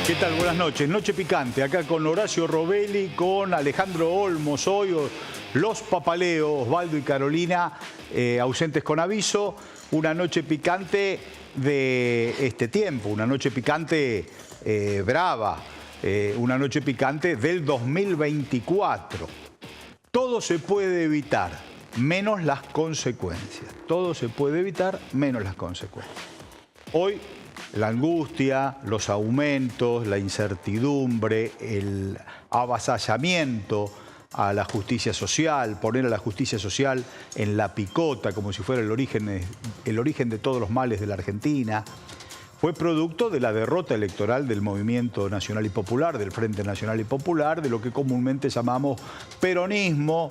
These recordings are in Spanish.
¿Qué tal? Buenas noches. Noche picante, acá con Horacio Robelli, con Alejandro Olmos, hoy los papaleos, Osvaldo y Carolina, ausentes con aviso. Una noche picante de este tiempo, una noche picante brava, una noche picante del 2024. Todo se puede evitar, menos las consecuencias. Todo se puede evitar, menos las consecuencias. Hoy, la angustia, los aumentos, la incertidumbre, el avasallamiento a la justicia social, poner a la justicia social en la picota como si fuera el origen de todos los males de la Argentina, fue producto de la derrota electoral del Movimiento Nacional y Popular, del Frente Nacional y Popular, de lo que comúnmente llamamos peronismo,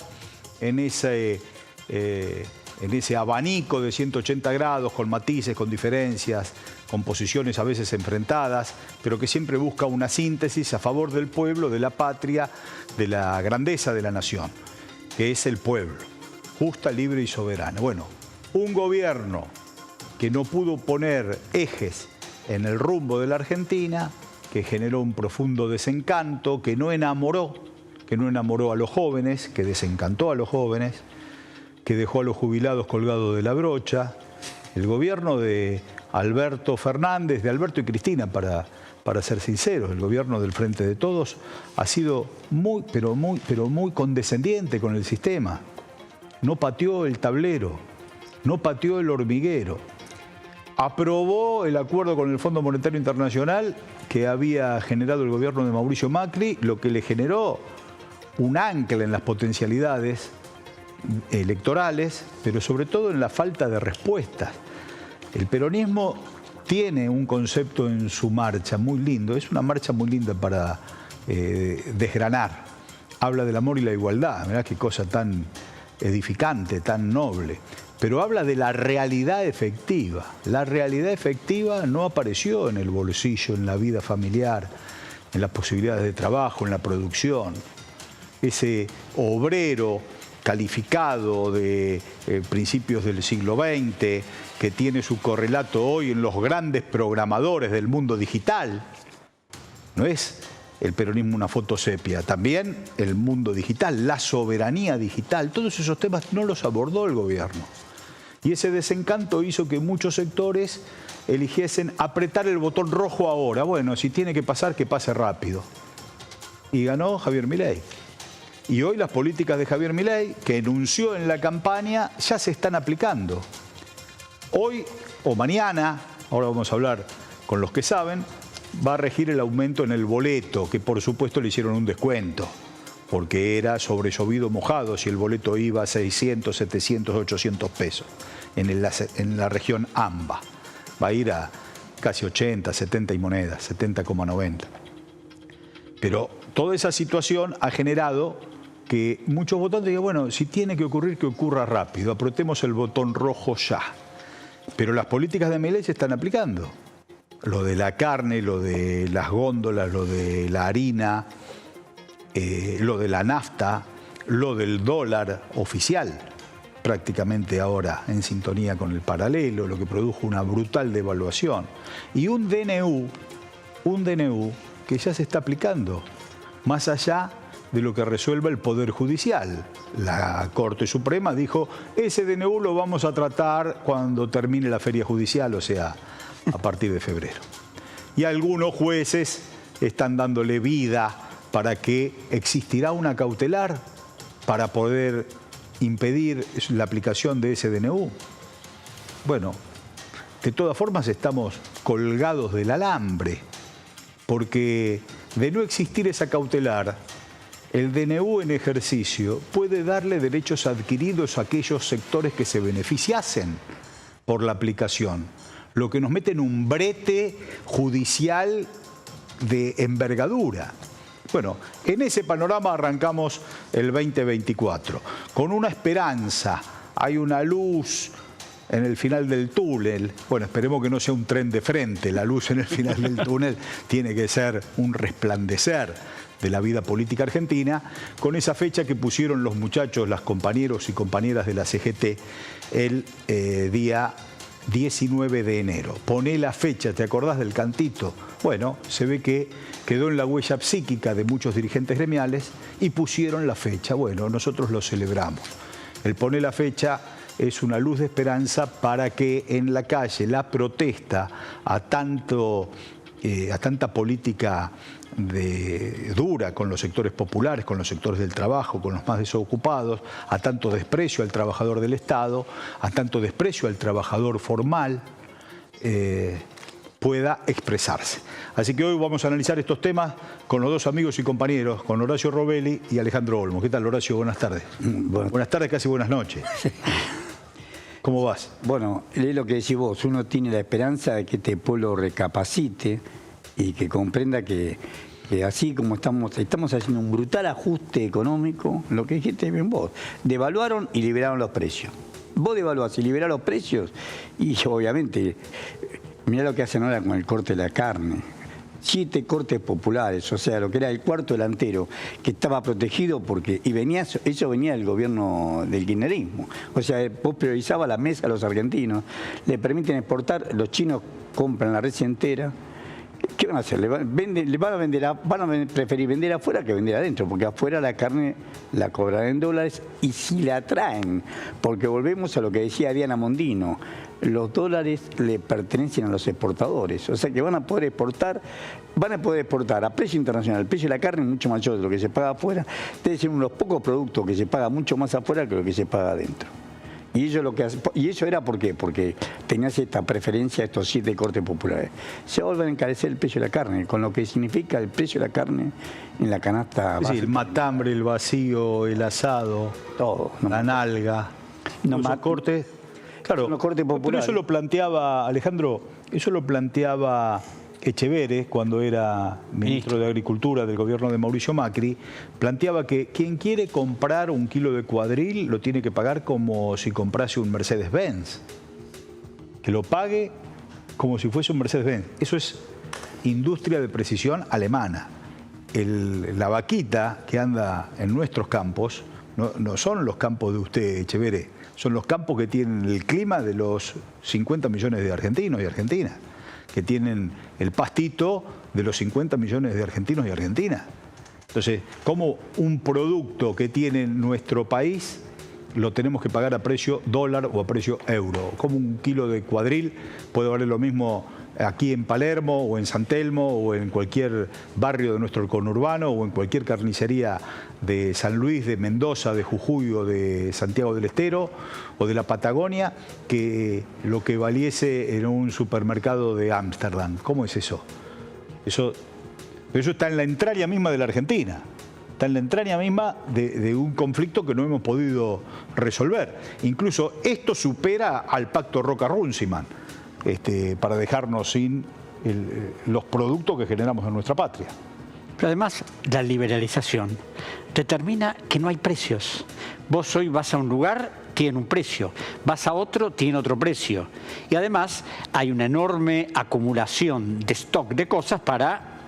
en ese abanico de 180 grados, con matices, con diferencias, con posiciones a veces enfrentadas, pero que siempre busca una síntesis a favor del pueblo, de la patria, de la grandeza de la nación, que es el pueblo, justa, libre y soberana. Bueno, un gobierno que no pudo poner ejes en el rumbo de la Argentina, que generó un profundo desencanto, que no enamoró a los jóvenes, que desencantó a los jóvenes, que dejó a los jubilados colgados de la brocha. El gobierno de Alberto Fernández, de Alberto y Cristina, para ser sinceros, el gobierno del Frente de Todos ha sido muy condescendiente con el sistema. No pateó el tablero, no pateó el hormiguero. Aprobó el acuerdo con el Fondo Monetario Internacional que había generado el gobierno de Mauricio Macri, lo que le generó un ancla en las potencialidades electorales, pero sobre todo en la falta de respuestas. El peronismo tiene un concepto en su marcha muy lindo, es una marcha muy linda para desgranar. Habla del amor y la igualdad, mirá qué cosa tan edificante, tan noble. Pero habla de la realidad efectiva. La realidad efectiva no apareció en el bolsillo, en la vida familiar, en las posibilidades de trabajo, en la producción. Ese obrero calificado de principios del siglo XX, que tiene su correlato hoy en los grandes programadores del mundo digital. No es el peronismo una foto sepia, también el mundo digital, la soberanía digital, todos esos temas no los abordó el gobierno. Y ese desencanto hizo que muchos sectores eligiesen apretar el botón rojo ahora. Bueno, si tiene que pasar, que pase rápido. Y ganó Javier Milei. Y hoy las políticas de Javier Milei, que enunció en la campaña, ya se están aplicando. Hoy o mañana, ahora vamos a hablar con los que saben, va a regir el aumento en el boleto, que por supuesto le hicieron un descuento, porque era sobre llovido mojado si el boleto iba a 600, 700, 800 pesos en la región AMBA. Va a ir a casi 80, 70 y monedas, 70,90. Pero toda esa situación ha generado que muchos votantes digan, bueno, si tiene que ocurrir, que ocurra rápido, apretemos el botón rojo ya. Pero las políticas de Milei se están aplicando. Lo de la carne, lo de las góndolas, lo de la harina, lo de la nafta, lo del dólar oficial, prácticamente ahora en sintonía con el paralelo, lo que produjo una brutal devaluación. Y un DNU que ya se está aplicando, más allá de lo que resuelva el Poder Judicial. La Corte Suprema dijo, ese DNU lo vamos a tratar cuando termine la feria judicial, o sea, a partir de febrero. Y algunos jueces están dándole vida para que existirá una cautelar para poder impedir la aplicación de ese DNU. Bueno, de todas formas estamos colgados del alambre, porque de no existir esa cautelar, el DNU en ejercicio puede darle derechos adquiridos a aquellos sectores que se beneficiasen por la aplicación, lo que nos mete en un brete judicial de envergadura. Bueno, en ese panorama arrancamos el 2024, con una esperanza, hay una luz en el final del túnel. Bueno, esperemos que no sea un tren de frente, la luz en el final del túnel tiene que ser un resplandecer de la vida política argentina, con esa fecha que pusieron los muchachos, las compañeros y compañeras de la CGT, el día 19 de enero. Poné la fecha, ¿te acordás del cantito? Bueno, se ve que quedó en la huella psíquica de muchos dirigentes gremiales y pusieron la fecha. Bueno, nosotros lo celebramos. El poné la fecha es una luz de esperanza para que en la calle la protesta a tanta política dura con los sectores populares, con los sectores del trabajo, con los más desocupados, a tanto desprecio al trabajador del Estado, a tanto desprecio al trabajador formal, pueda expresarse. Así que hoy vamos a analizar estos temas con los dos amigos y compañeros, con Horacio Robelli y Alejandro Olmos. ¿Qué tal, Horacio? Buenas tardes. Buenas tardes, casi buenas noches. ¿Cómo vas? Bueno, es lo que decís vos, uno tiene la esperanza de que este pueblo recapacite y que comprenda que así como estamos haciendo un brutal ajuste económico, lo que dijiste bien vos, devaluaron y liberaron los precios. Vos devaluás y liberás los precios y obviamente, mirá lo que hacen ahora con el corte de la carne. 7 cortes populares, o sea, lo que era el cuarto delantero, que estaba protegido porque, eso venía del gobierno del kirchnerismo. O sea, vos priorizabas la mesa a los argentinos, le permiten exportar, los chinos compran la red entera. ¿Qué van a hacer? Van a preferir vender afuera que vender adentro, porque afuera la carne la cobran en dólares y si la traen, porque volvemos a lo que decía Diana Mondino, los dólares le pertenecen a los exportadores, o sea que van a poder exportar a precio internacional. El precio de la carne es mucho mayor de lo que se paga afuera, debe ser uno de los pocos productos que se paga mucho más afuera que lo que se paga adentro. Y eso era ¿por qué? Porque tenías esta preferencia a estos 7 cortes populares. Se vuelve a encarecer el precio de la carne, con lo que significa el precio de la carne en la canasta básica. Sí, el matambre, el vacío, el asado, todo, la nalga, los cortes. Claro, los cortes populares. Pero eso lo planteaba, Alejandro, eso lo planteaba Echeverre cuando era ministro de Agricultura del gobierno de Mauricio Macri, planteaba que quien quiere comprar un kilo de cuadril lo tiene que pagar como si comprase un Mercedes-Benz. Que lo pague como si fuese un Mercedes-Benz. Eso es industria de precisión alemana. La vaquita que anda en nuestros campos no son los campos de usted, Echeverre, son los campos que tienen el clima de los 50 millones de argentinos y argentinas, que tienen el pastito de los 50 millones de argentinos y argentinas. Entonces, ¿cómo un producto que tiene nuestro país lo tenemos que pagar a precio dólar o a precio euro? ¿Cómo un kilo de cuadril puede valer lo mismo aquí en Palermo o en San Telmo o en cualquier barrio de nuestro conurbano o en cualquier carnicería de San Luis, de Mendoza, de Jujuy o de Santiago del Estero o de la Patagonia que lo que valiese en un supermercado de Ámsterdam? ¿Cómo es eso? Eso está en la entraña misma de la Argentina. Está en la entraña misma de un conflicto que no hemos podido resolver. Incluso esto supera al pacto Roca-Runciman. Para dejarnos sin los productos que generamos en nuestra patria. Pero además, la liberalización determina que no hay precios. Vos hoy vas a un lugar, tiene un precio. Vas a otro, tiene otro precio. Y además, hay una enorme acumulación de stock de cosas para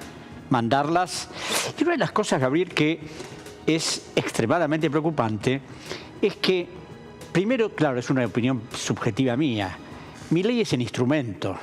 mandarlas. Y una de las cosas, Gabriel, que es extremadamente preocupante, es que, primero, claro, es una opinión subjetiva mía, Milei es el instrumento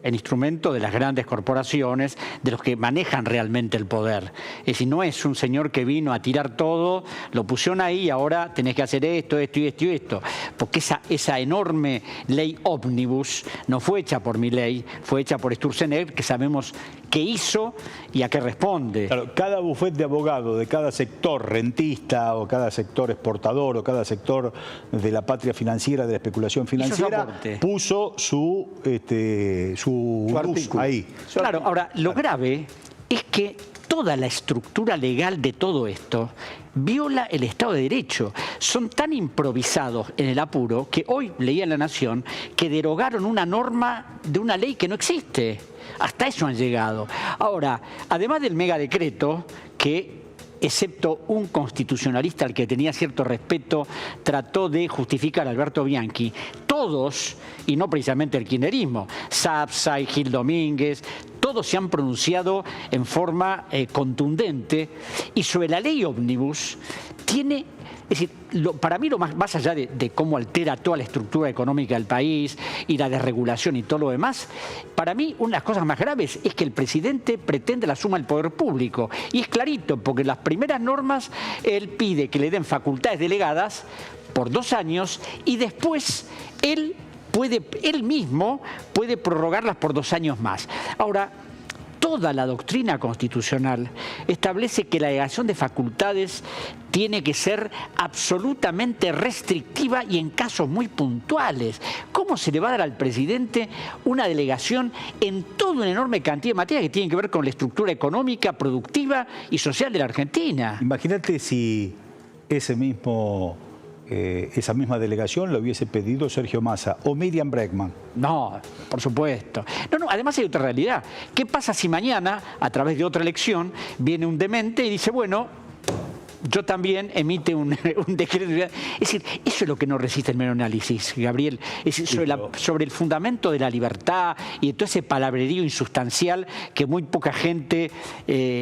de las grandes corporaciones, de los que manejan realmente el poder. Es decir, no es un señor que vino a tirar todo, lo pusieron ahí y ahora tenés que hacer esto, esto y esto y esto. Porque esa enorme ley ómnibus no fue hecha por Milei, fue hecha por Sturzenegger, que sabemos qué hizo y a qué responde. Claro, cada bufete de abogado de cada sector rentista o cada sector exportador o cada sector de la patria financiera, de la especulación financiera, puso su luz ahí. Claro, ahora, lo grave es que toda la estructura legal de todo esto viola el Estado de Derecho. Son tan improvisados en el apuro que hoy leía en La Nación que derogaron una norma de una ley que no existe. Hasta eso han llegado. Ahora, además del megadecreto que, excepto un constitucionalista al que tenía cierto respeto, trató de justificar a Alberto Bianchi, todos, y no precisamente el kirchnerismo, Sapsay, Gil Domínguez, todos todos se han pronunciado en forma contundente, y sobre la ley ómnibus tiene... Es decir, para mí lo más allá de cómo altera toda la estructura económica del país y la desregulación y todo lo demás, para mí una de las cosas más graves es que el presidente pretende la suma del poder público. Y es clarito, porque en las primeras normas él pide que le den facultades delegadas por 2 años y después él mismo puede prorrogarlas por 2 años más. Ahora, toda la doctrina constitucional establece que la delegación de facultades tiene que ser absolutamente restrictiva y en casos muy puntuales. ¿Cómo se le va a dar al presidente una delegación en toda una enorme cantidad de materias que tienen que ver con la estructura económica, productiva y social de la Argentina? Imagínate si esa misma delegación la hubiese pedido Sergio Massa o Miriam Bregman. No, por supuesto. No, además hay otra realidad. ¿Qué pasa si mañana, a través de otra elección, viene un demente y dice, bueno, yo también emite un decreto? Es decir, eso es lo que no resiste el mero análisis, Gabriel. Es decir, sobre el fundamento de la libertad y de todo ese palabrerío insustancial que muy poca gente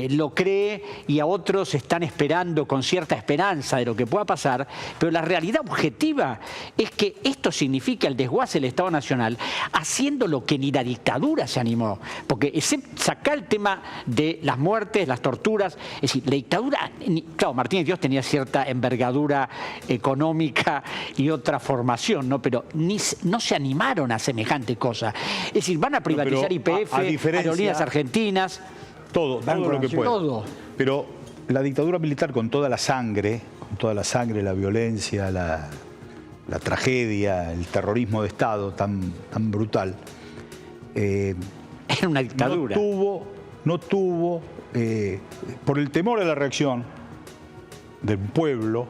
lo cree, y a otros están esperando con cierta esperanza de lo que pueda pasar. Pero la realidad objetiva es que esto significa el desguace del Estado Nacional, haciendo lo que ni la dictadura se animó. Porque sacar el tema de las muertes, las torturas, es decir, la dictadura, claro, Martínez Dios tenía cierta envergadura económica y otra formación, ¿no? Pero no se animaron a semejante cosa. Es decir, van a privatizar YPF, aerolíneas argentinas. Todo lo que pueda. Todo. Pero la dictadura militar, con toda la sangre, la violencia, la tragedia, el terrorismo de Estado tan brutal, era una dictadura. No tuvo por el temor a la reacción del pueblo,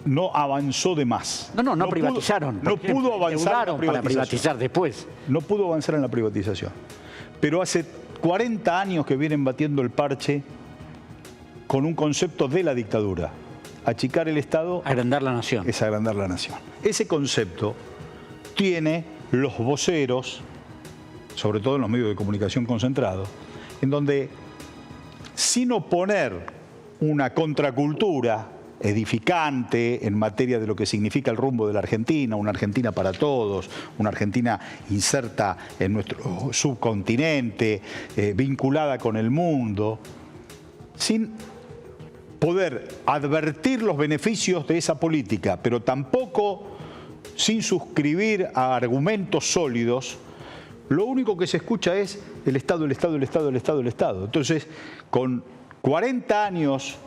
no avanzó de más. No privatizaron. No pudo avanzar en la para privatizar después. No pudo avanzar en la privatización. Pero hace 40 años que vienen batiendo el parche con un concepto de la dictadura. Achicar el Estado. Agrandar la nación. Es agrandar la nación. Ese concepto tiene los voceros, sobre todo en los medios de comunicación concentrados, en donde, sin oponer una contracultura edificante en materia de lo que significa el rumbo de la Argentina, una Argentina para todos, una Argentina inserta en nuestro subcontinente, vinculada con el mundo, sin poder advertir los beneficios de esa política, pero tampoco sin suscribir a argumentos sólidos. Lo único que se escucha es el Estado, el Estado, el Estado, el Estado, el Estado. Entonces, con 40 años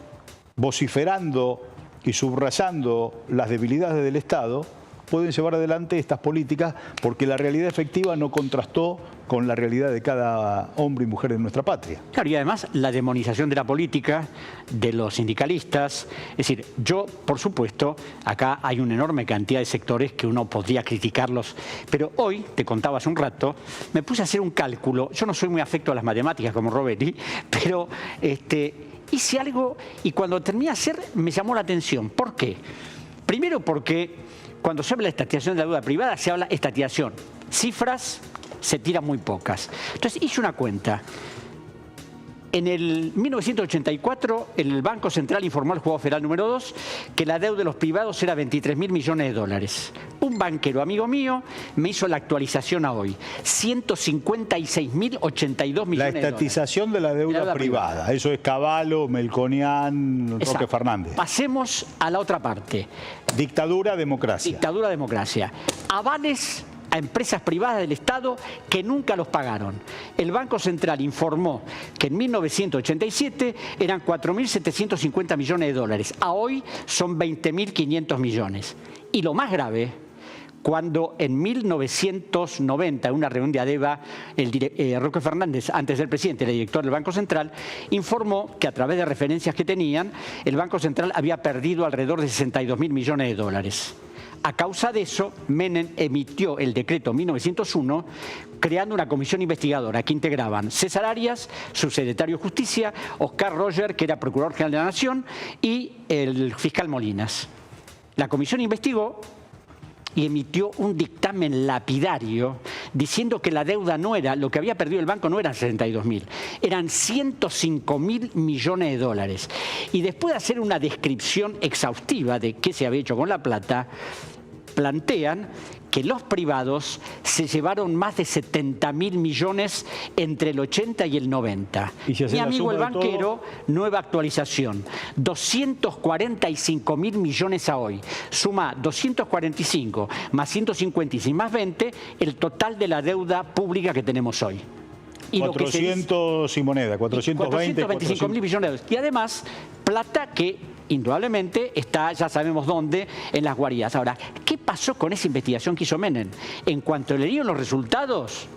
vociferando y subrayando las debilidades del Estado, pueden llevar adelante estas políticas porque la realidad efectiva no contrastó con la realidad de cada hombre y mujer de nuestra patria. Claro, y además la demonización de la política, de los sindicalistas. Es decir, yo, por supuesto, acá hay una enorme cantidad de sectores que uno podría criticarlos, pero hoy, te contaba hace un rato, me puse a hacer un cálculo. Yo no soy muy afecto a las matemáticas como Robetti, pero hice algo y cuando terminé de hacer me llamó la atención. ¿Por qué? Primero porque cuando se habla de estatización de la deuda privada, se habla de estatización. Cifras se tiran muy pocas. Entonces hice una cuenta. En el 1984, el Banco Central informó al Juzgado Federal número 2 que la deuda de los privados era 23.000 millones de dólares. Un banquero amigo mío me hizo la actualización a hoy. 156.082 millones de dólares. La estatización de la deuda privada. Eso es Cavallo, Melconian, Roque Fernández. Pasemos a la otra parte. Dictadura, democracia. Dictadura, democracia. Avales a empresas privadas del Estado que nunca los pagaron. El Banco Central informó que en 1987 eran 4.750 millones de dólares. A hoy son 20.500 millones. Y lo más grave, cuando en 1990, en una reunión de ADEVA, Roque Fernández, antes del presidente, el director del Banco Central, informó que a través de referencias que tenían, el Banco Central había perdido alrededor de 62.000 millones de dólares. A causa de eso, Menem emitió el decreto 1901 creando una comisión investigadora que integraban César Arias, subsecretario de Justicia, Oscar Roger, que era Procurador General de la Nación, y el fiscal Molinas. La comisión investigó y emitió un dictamen lapidario diciendo que la deuda no era, lo que había perdido el banco no eran 62.000, eran 105.000 millones de dólares. Y después de hacer una descripción exhaustiva de qué se había hecho con la plata, plantean que los privados se llevaron más de 70.000 millones entre el 80 y el 90. Mi amigo el banquero, nueva actualización, 245.000 millones a hoy. Suma 245 más 156 más 20, el total de la deuda pública que tenemos hoy. Y 400 y moneda, 425.000 millones de dólares. Y además, plata que indudablemente está, ya sabemos dónde, en las guaridas. Ahora, ¿qué pasó con esa investigación que hizo Menem? En cuanto le dieron los resultados,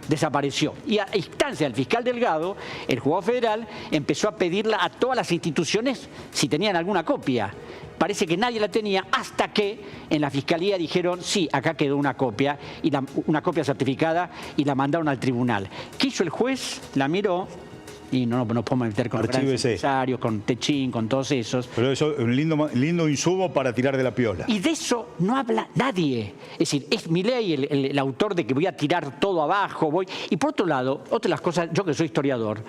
desapareció. Y a instancia del fiscal Delgado, el juzgado federal empezó a pedirla a todas las instituciones si tenían alguna copia. Parece que nadie la tenía hasta que en la fiscalía dijeron, sí, acá quedó una copia, y una copia certificada, y la mandaron al tribunal. ¿Qué hizo el juez? La miró. Y no nos podemos meter con grandes empresarios, con Techín, con todos esos. Pero eso es un lindo insumo para tirar de la piola. Y de eso no habla nadie. Es decir, es Milei el autor de que voy a tirar todo abajo. Y por otro lado, otra de las cosas, yo que soy historiador,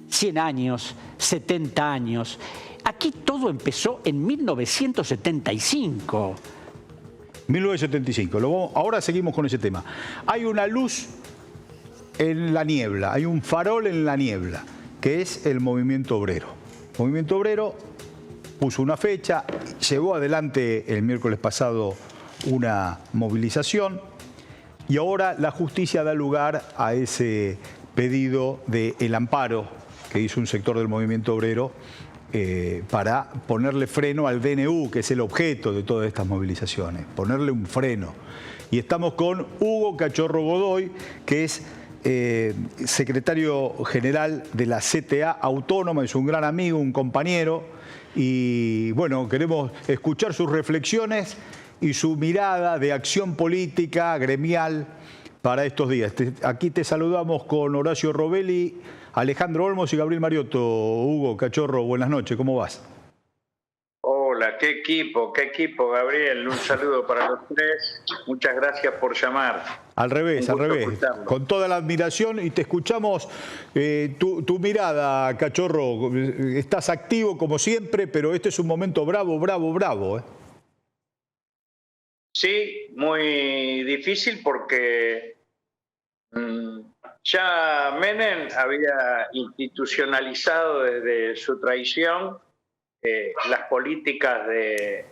100 años, 70 años. Aquí todo empezó en 1975. 1975. Ahora seguimos con ese tema. Hay una luz en la niebla, hay un farol en la niebla, que es el movimiento obrero. El movimiento obrero puso una fecha, llevó adelante el miércoles pasado una movilización y ahora la justicia da lugar a ese pedido del amparo que hizo un sector del movimiento obrero para ponerle freno al DNU, que es el objeto de todas estas movilizaciones, ponerle un freno. Y estamos con Hugo Cachorro Godoy, que es secretario general de la CTA Autónoma, es un gran amigo, un compañero, y bueno, queremos escuchar sus reflexiones y su mirada de acción política gremial para estos días. Aquí te saludamos con Horacio Robelli, Alejandro Olmos y Gabriel Mariotto. Hugo Cachorro, buenas noches, ¿cómo vas? Hola, qué equipo, Gabriel. Un saludo para los tres. Muchas gracias por llamar. Al revés, con toda la admiración, y te escuchamos tu mirada, Cachorro. Estás activo como siempre, pero este es un momento bravo. Sí, muy difícil porque ya Menem había institucionalizado desde su traición las políticas de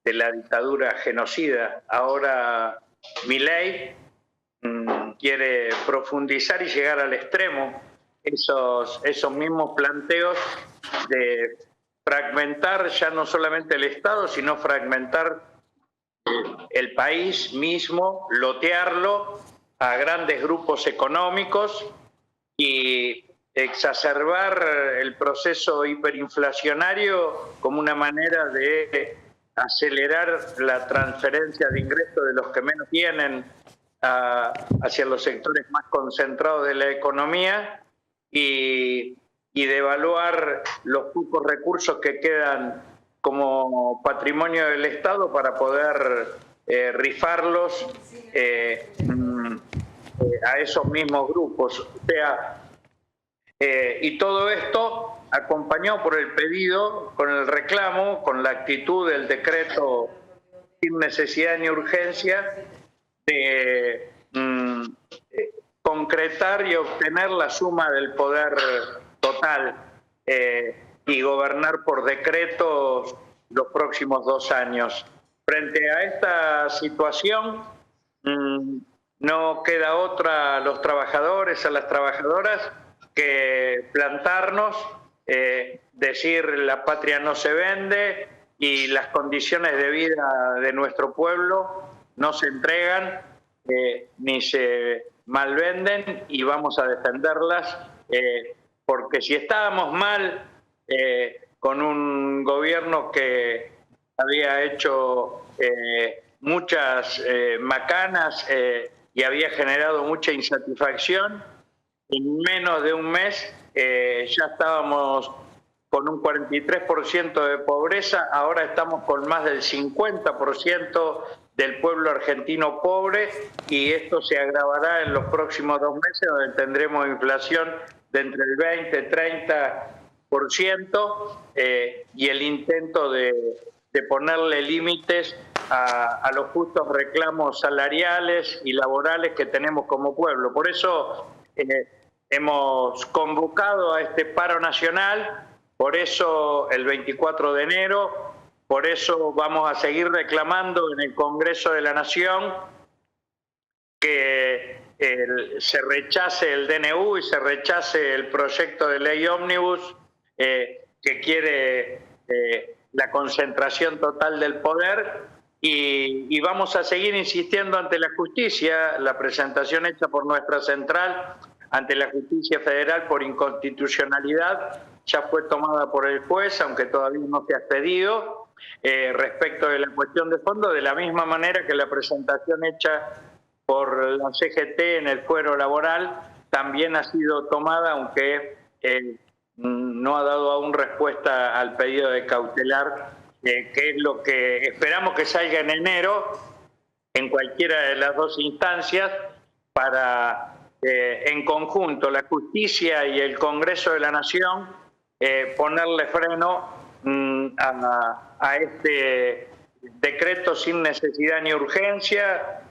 la dictadura genocida. Ahora Milei quiere profundizar y llegar al extremo esos mismos planteos de fragmentar ya no solamente el Estado, sino fragmentar el país mismo, lotearlo a grandes grupos económicos y exacerbar el proceso hiperinflacionario como una manera de acelerar la transferencia de ingresos de los que menos tienen hacia los sectores más concentrados de la economía y devaluar los pocos recursos que quedan como patrimonio del Estado para poder rifarlos a esos mismos grupos. O sea, y todo esto acompañado por el pedido, con el reclamo, con la actitud del decreto sin necesidad ni urgencia de concretar y obtener la suma del poder total y gobernar por decreto los próximos 2 años. Frente a esta situación, no queda otra a los trabajadores, a las trabajadoras, que plantarnos, decir la patria no se vende y las condiciones de vida de nuestro pueblo no se entregan ni se malvenden, y vamos a defenderlas porque si estábamos mal con un gobierno que había hecho muchas macanas y había generado mucha insatisfacción, en menos de un mes ya estábamos con un 43% de pobreza, ahora estamos con más del 50% del pueblo argentino pobre, y esto se agravará en los próximos 2 meses, donde tendremos inflación de entre el 20 y 30%, y el intento de ponerle límites a los justos reclamos salariales y laborales que tenemos como pueblo. Por eso hemos convocado a este paro nacional, por eso el 24 de enero, por eso vamos a seguir reclamando en el Congreso de la Nación que se rechace el DNU y se rechace el proyecto de ley ómnibus que quiere la concentración total del poder, y vamos a seguir insistiendo ante la justicia. La presentación hecha por nuestra central ante la justicia federal por inconstitucionalidad ya fue tomada por el juez, aunque todavía no se ha expedido. Respecto de la cuestión de fondo, de la misma manera que la presentación hecha por la CGT en el fuero laboral también ha sido tomada, aunque no ha dado aún respuesta al pedido de cautelar, que es lo que esperamos que salga en enero en cualquiera de las dos instancias, para en conjunto la justicia y el Congreso de la Nación ponerle freno a este decreto sin necesidad ni urgencia,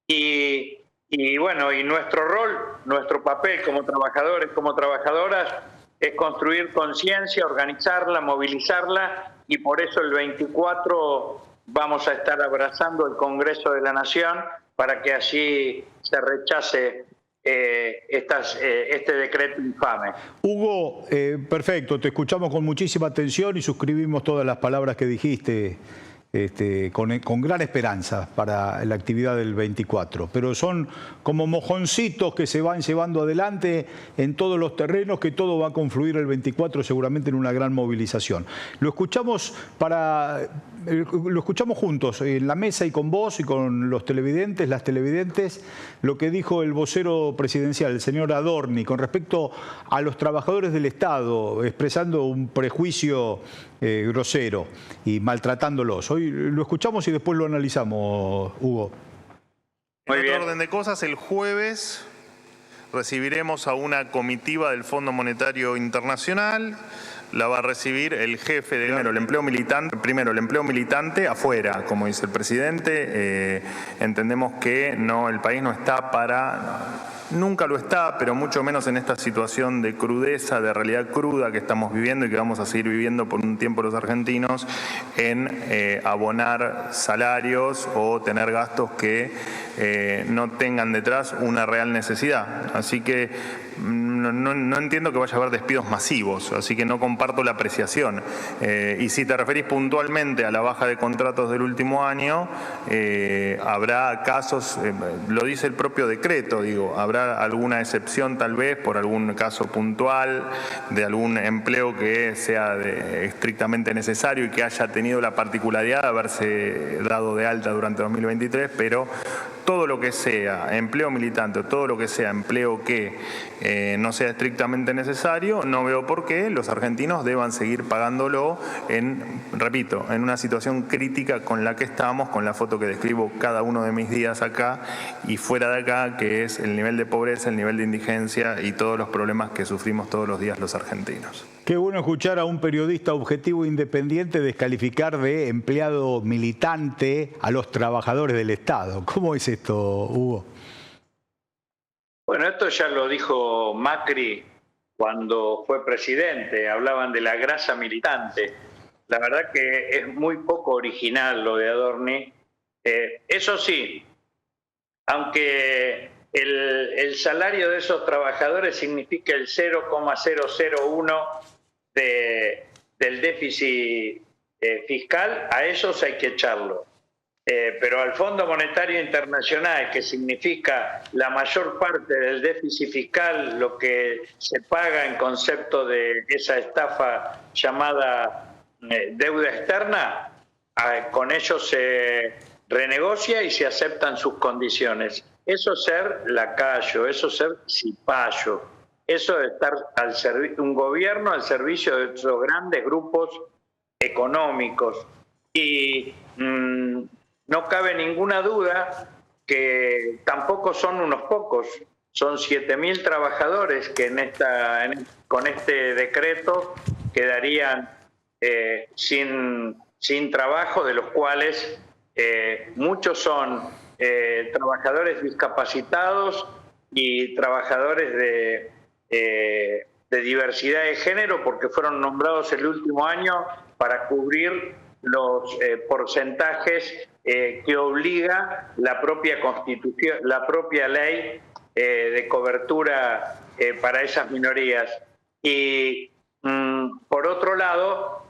y bueno, y nuestro rol, nuestro papel como trabajadores, como trabajadoras, es construir conciencia, organizarla, movilizarla, y por eso el 24 vamos a estar abrazando el Congreso de la Nación para que allí se rechace este decreto infame. Hugo, perfecto, te escuchamos con muchísima atención y suscribimos todas las palabras que dijiste, con gran esperanza para la actividad del 24, pero son como mojoncitos que se van llevando adelante en todos los terrenos, que todo va a confluir el 24 seguramente en una gran movilización. Lo escuchamos juntos en la mesa y con vos y con los televidentes, las televidentes, lo que dijo el vocero presidencial, el señor Adorni, con respecto a los trabajadores del Estado, expresando un prejuicio grosero y maltratándolos. Hoy lo escuchamos y después lo analizamos, Hugo. En otro orden de cosas, el jueves recibiremos a una comitiva del Fondo Monetario Internacional. La va a recibir el jefe de el empleo militante afuera, como dice el presidente. Entendemos que el país no está para... Nunca lo está, pero mucho menos en esta situación de crudeza, de realidad cruda que estamos viviendo y que vamos a seguir viviendo por un tiempo los argentinos, en abonar salarios o tener gastos que no tengan detrás una real necesidad. Así que no entiendo que vaya a haber despidos masivos, así que no comparto la apreciación. Y si te referís puntualmente a la baja de contratos del último año, habrá casos, lo dice el propio decreto, habrá alguna excepción tal vez por algún caso puntual de algún empleo que sea estrictamente necesario y que haya tenido la particularidad de haberse dado de alta durante 2023, pero todo lo que sea empleo militante, todo lo que sea empleo que no sea estrictamente necesario, no veo por qué los argentinos deban seguir pagándolo repito, en una situación crítica con la que estamos, con la foto que describo cada uno de mis días acá y fuera de acá, que es el nivel de pobreza, el nivel de indigencia y todos los problemas que sufrimos todos los días los argentinos. Qué bueno escuchar a un periodista objetivo e independiente descalificar de empleado militante a los trabajadores del Estado. ¿Cómo es esto, Hugo? Bueno, esto ya lo dijo Macri cuando fue presidente, hablaban de la grasa militante. La verdad que es muy poco original lo de Adorni. Eso sí, aunque el salario de esos trabajadores significa el 0,001 del déficit fiscal, a esos hay que echarlo. Pero al Fondo Monetario Internacional, que significa la mayor parte del déficit fiscal, lo que se paga en concepto de esa estafa llamada deuda externa, con ellos se renegocia y se aceptan sus condiciones. Eso es ser lacayo, eso es ser cipayo. eso de estar un gobierno al servicio de esos grandes grupos económicos. Y no cabe ninguna duda que tampoco son unos pocos, son 7.000 trabajadores que con este decreto quedarían sin trabajo, de los cuales muchos son trabajadores discapacitados y trabajadores de diversidad de género, porque fueron nombrados el último año para cubrir los porcentajes que obliga la propia Constitución, la propia ley de cobertura para esas minorías. Y por otro lado,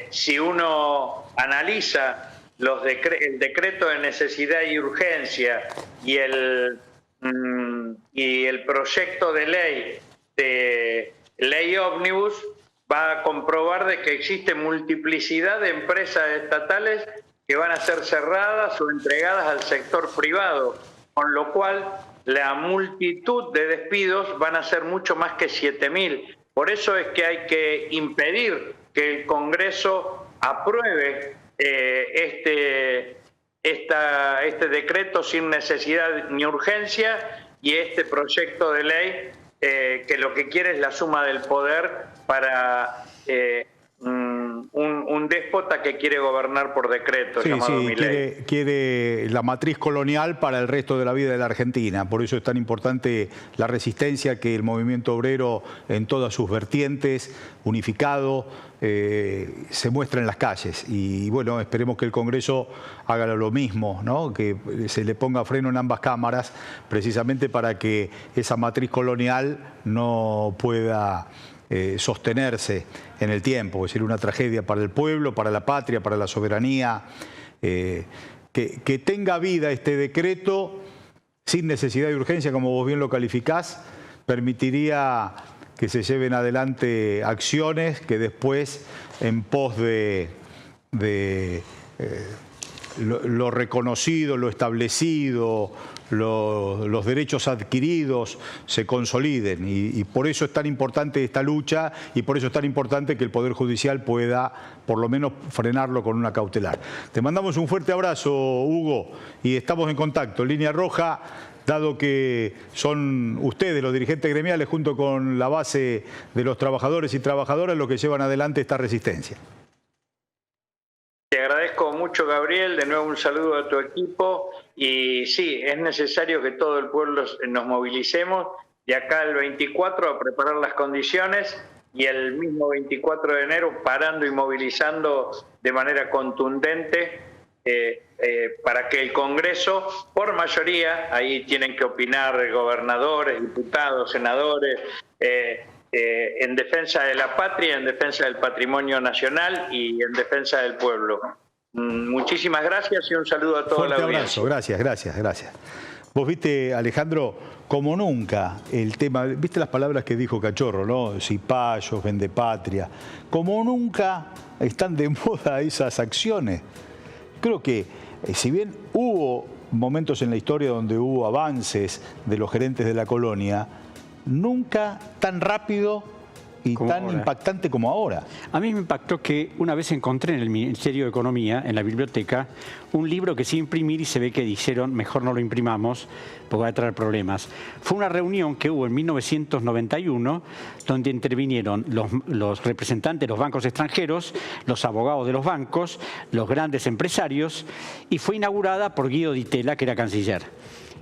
si uno analiza el decreto de necesidad y urgencia y el proyecto de ley ómnibus, va a comprobar de que existe multiplicidad de empresas estatales que van a ser cerradas o entregadas al sector privado, con lo cual la multitud de despidos van a ser mucho más que 7.000. Por eso es que hay que impedir que el Congreso apruebe este decreto sin necesidad ni urgencia y este proyecto de ley que lo que quiere es la suma del poder para un déspota que quiere gobernar por decreto, llamado Milei. Quiere la matriz colonial para el resto de la vida de la Argentina. Por eso es tan importante la resistencia que el movimiento obrero en todas sus vertientes, unificado, se muestra en las calles. Y bueno, esperemos que el Congreso haga lo mismo, ¿no? Que se le ponga freno en ambas cámaras, precisamente para que esa matriz colonial no pueda sostenerse en el tiempo. Es decir, una tragedia para el pueblo, para la patria, para la soberanía. Que tenga vida este decreto sin necesidad de urgencia, como vos bien lo calificás, permitiría que se lleven adelante acciones que después, en pos de lo reconocido, lo establecido, los derechos adquiridos se consoliden. Y por eso es tan importante esta lucha y por eso es tan importante que el Poder Judicial pueda por lo menos frenarlo con una cautelar. Te mandamos un fuerte abrazo, Hugo, y estamos en contacto. Línea Roja, dado que son ustedes, los dirigentes gremiales, junto con la base de los trabajadores y trabajadoras, los que llevan adelante esta resistencia. Te agradezco mucho, Gabriel, de nuevo un saludo a tu equipo y sí, es necesario que todo el pueblo nos movilicemos de acá al 24 a preparar las condiciones y el mismo 24 de enero parando y movilizando de manera contundente para que el Congreso, por mayoría, ahí tienen que opinar gobernadores, diputados, senadores, en defensa de la patria, en defensa del patrimonio nacional y en defensa del pueblo. Muchísimas gracias y un saludo a toda la audiencia. Fuerte abrazo, gracias. Vos viste, Alejandro, como nunca el tema, viste las palabras que dijo Cachorro, ¿no? Cipayos, vendepatria. Como nunca están de moda esas acciones. Creo que si bien hubo momentos en la historia donde hubo avances de los gerentes de la colonia, nunca tan rápido y tan ahora, impactante como ahora. A mí me impactó que una vez encontré en el Ministerio de Economía, en la biblioteca, un libro que sin imprimir y se ve que dijeron mejor no lo imprimamos porque va a traer problemas. Fue una reunión que hubo en 1991 donde intervinieron los representantes de los bancos extranjeros, los abogados de los bancos, los grandes empresarios y fue inaugurada por Guido Di Tella, que era canciller.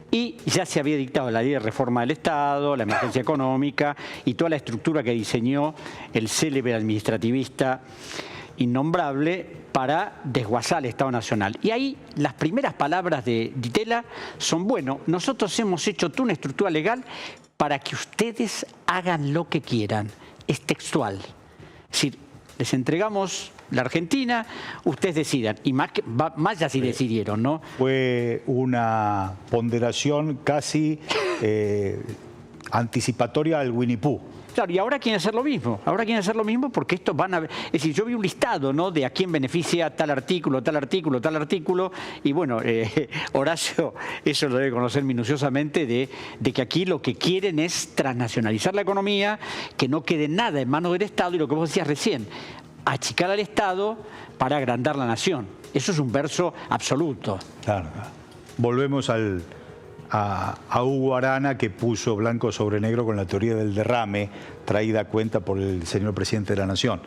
Y ya se había dictado la ley de reforma del Estado, la emergencia económica y toda la estructura que diseñó el célebre administrativista innombrable para desguazar el Estado Nacional. Y ahí las primeras palabras de Di Tella son, bueno, nosotros hemos hecho toda una estructura legal para que ustedes hagan lo que quieran. Es textual. Es decir, les entregamos la Argentina, ustedes decidan. Y más ya sí decidieron, ¿no? Fue una ponderación casi anticipatoria al Winnie Pooh. Claro, y ahora quieren hacer lo mismo. Ahora quieren hacer lo mismo porque estos van a... Es decir, yo vi un listado, ¿no?, de a quién beneficia tal artículo, tal artículo, tal artículo. Y bueno, Horacio eso lo debe conocer minuciosamente, de que aquí lo que quieren es transnacionalizar la economía, que no quede nada en manos del Estado y lo que vos decías recién, achicar al Estado para agrandar la nación. Eso es un verso absoluto. Claro. Volvemos a Hugo Arana, que puso blanco sobre negro con la teoría del derrame traída a cuenta por el señor presidente de la Nación.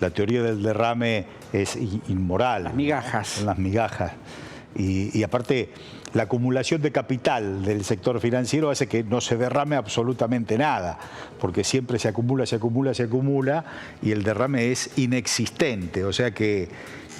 La teoría del derrame es inmoral. Las migajas. Son las migajas. Y aparte, la acumulación de capital del sector financiero hace que no se derrame absolutamente nada, porque siempre se acumula, se acumula, se acumula, y el derrame es inexistente. O sea que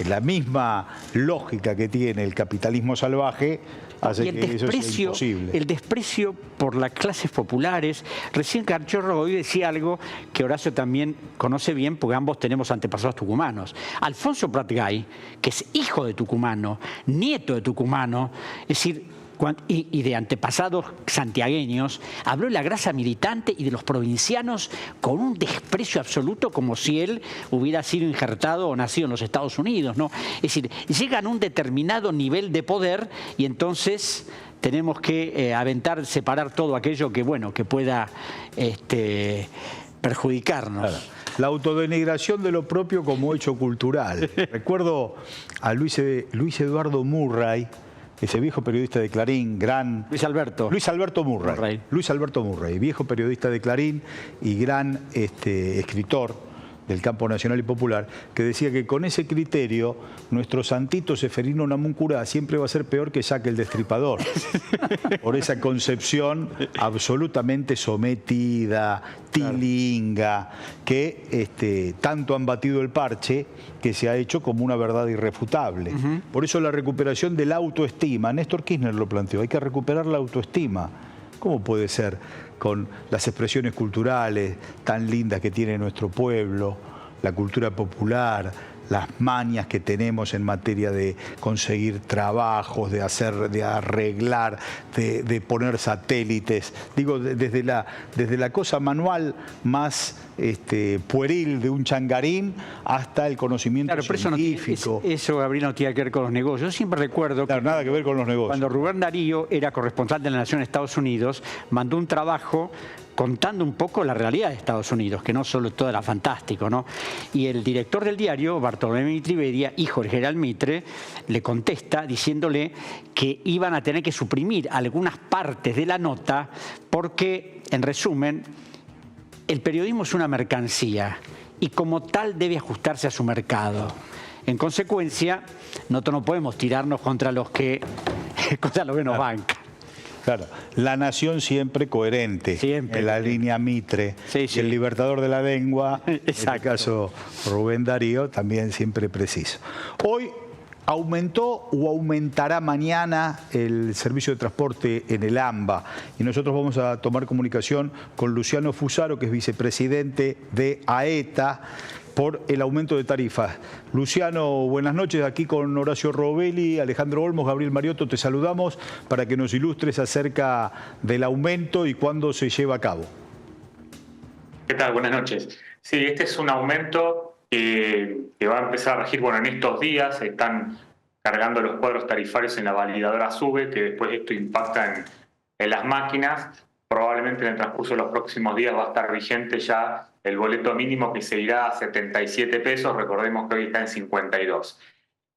la misma lógica que tiene el capitalismo salvaje hace que eso sea imposible. El desprecio por las clases populares. Recién Cachorro hoy decía algo que Horacio también conoce bien, porque ambos tenemos antepasados tucumanos. Alfonso Prat-Gay, que es hijo de tucumano, nieto de tucumano, es decir, y de antepasados santiagueños, habló de la grasa militante y de los provincianos con un desprecio absoluto, como si él hubiera sido injertado o nacido en los Estados Unidos, ¿no? Es decir, llegan a un determinado nivel de poder y entonces tenemos que separar todo aquello que, bueno, que pueda perjudicarnos. Claro. La autodenigración de lo propio como hecho cultural. Recuerdo a Luis Eduardo Murray, ese viejo periodista de Clarín, Luis Alberto Murray. Luis Alberto Murray, viejo periodista de Clarín y gran escritor del campo nacional y popular, que decía que con ese criterio nuestro santito Seferino Namuncurá siempre va a ser peor que Jack el Destripador, por esa concepción absolutamente sometida, tilinga, que tanto han batido el parche que se ha hecho como una verdad irrefutable. Por eso la recuperación de la autoestima, Néstor Kirchner lo planteó, hay que recuperar la autoestima. ¿Cómo puede ser con las expresiones culturales tan lindas que tiene nuestro pueblo, la cultura popular, las mañas que tenemos en materia de conseguir trabajos, de arreglar, de poner satélites? Digo, desde la cosa manual más pueril de un changarín hasta el conocimiento científico. Eso, Gabriel, no tiene que ver con los negocios. Yo siempre recuerdo que nada que ver con los negocios. Cuando Rubén Darío era corresponsal de la Nación en Estados Unidos, mandó un trabajo contando un poco la realidad de Estados Unidos, que no solo todo era fantástico, ¿no? Y el director del diario, Bartolomé Mitre, hijo del general Mitre, le contesta diciéndole que iban a tener que suprimir algunas partes de la nota porque, en resumen, el periodismo es una mercancía y como tal debe ajustarse a su mercado. En consecuencia, nosotros no podemos tirarnos contra los que nos bancan. Claro, la Nación siempre coherente, siempre, en la línea Mitre, sí. Y el libertador de la lengua, en este caso Rubén Darío, también siempre preciso. Hoy aumentó o aumentará mañana el servicio de transporte en el AMBA y nosotros vamos a tomar comunicación con Luciano Fusaro, que es vicepresidente de AETA, por el aumento de tarifas. Luciano, buenas noches, aquí con Horacio Robelli, Alejandro Olmos, Gabriel Mariotto, te saludamos para que nos ilustres acerca del aumento y cuándo se lleva a cabo. ¿Qué tal? Buenas noches. Sí, este es un aumento que va a empezar a regir, en estos días se están cargando los cuadros tarifarios en la validadora SUBE, que después esto impacta en las máquinas. Probablemente en el transcurso de los próximos días va a estar vigente ya el boleto mínimo, que se irá a 77 pesos, recordemos que hoy está en 52.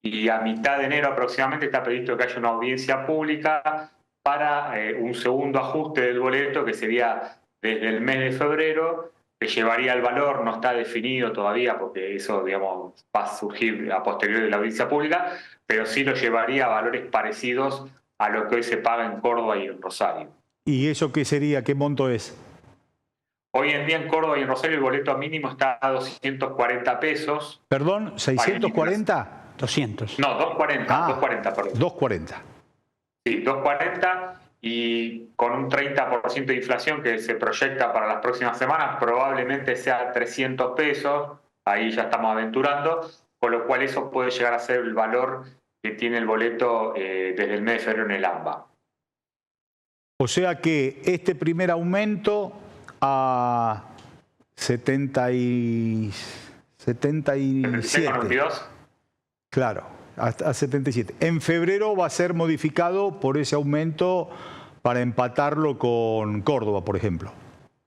Y a mitad de enero aproximadamente está previsto que haya una audiencia pública para un segundo ajuste del boleto, que sería desde el mes de febrero, que llevaría el valor, no está definido todavía porque eso, digamos, va a surgir a posteriori de la audiencia pública, pero sí lo llevaría a valores parecidos a lo que hoy se paga en Córdoba y en Rosario. ¿Y eso qué sería? ¿Qué monto es? Hoy en día en Córdoba y en Rosario el boleto mínimo está a 240 pesos. ¿Perdón? ¿640? 200. No, 240, 240, perdón. 240. Sí, 240 y con un 30% de inflación que se proyecta para las próximas semanas, probablemente sea 300 pesos, ahí ya estamos aventurando, con lo cual eso puede llegar a ser el valor que tiene el boleto desde el mes de febrero en el AMBA. O sea que este primer aumento 77. Claro, hasta 77. En febrero va a ser modificado por ese aumento para empatarlo con Córdoba, por ejemplo.